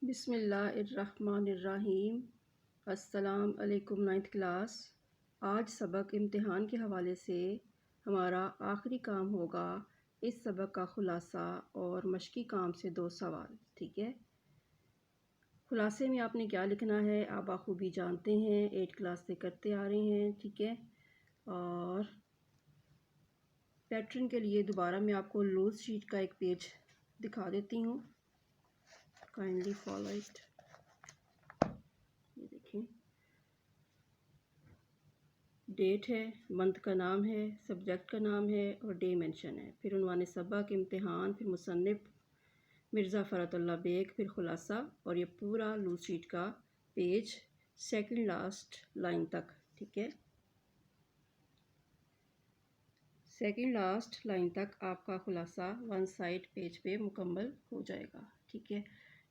बिस्मिल्लाहिर्रहमानिर्रहीम। अस्सलाम अलैकुम नाइन्थ क्लास। आज सबक इम्तिहान के हवाले से हमारा आखिरी काम होगा इस सबक का ख़ुलासा और मशक़ी काम से 2 सवाल। ठीक है, ख़ुलासे में आपने क्या लिखना है आप बखूबी जानते हैं, 8 क्लास से करते आ रहे हैं। ठीक है, और पैटर्न के लिए दोबारा मैं आपको लूज़ शीट का एक पेज दिखा देती हूँ। Kindly follow it. ये देखें, डेट है, मंथ का नाम है, सब्जेक्ट का नाम है और डे मेंशन है। फिर उन्वाने सबक, इम्तिहान, फिर मुसन्निफ मिर्ज़ा फ़रतुल्लाह बेग, फिर ख़ुलासा और ये पूरा लूज़ शीट का पेज सेकंड लास्ट लाइन तक। ठीक है, सेकंड लास्ट लाइन तक आपका ख़ुलासा वन साइड पेज पे मुकम्मल हो जाएगा। ठीक है,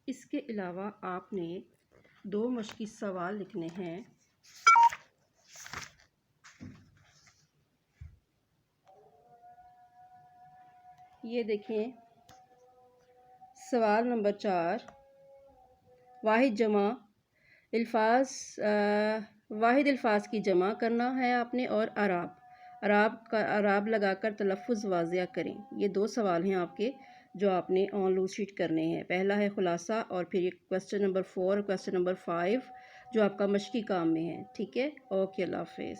इसके अलावा आपने 2 मशक़ी सवाल लिखने हैं। ये देखें, सवाल नंबर 4, वाहिद अल्फाज की जमा करना है आपने और अराब लगाकर तलफ़ुज़ वाज़िया करें। ये 2 सवाल हैं आपके जो आपने ऑन लूज़ शीट करने हैं। पहला है ख़ुलासा और फिर ये क्वेश्चन नंबर 4 और क्वेश्चन नंबर 5 जो आपका मशक़ी काम में है। ठीक है, ओके, अल्लाह हाफ़िज़।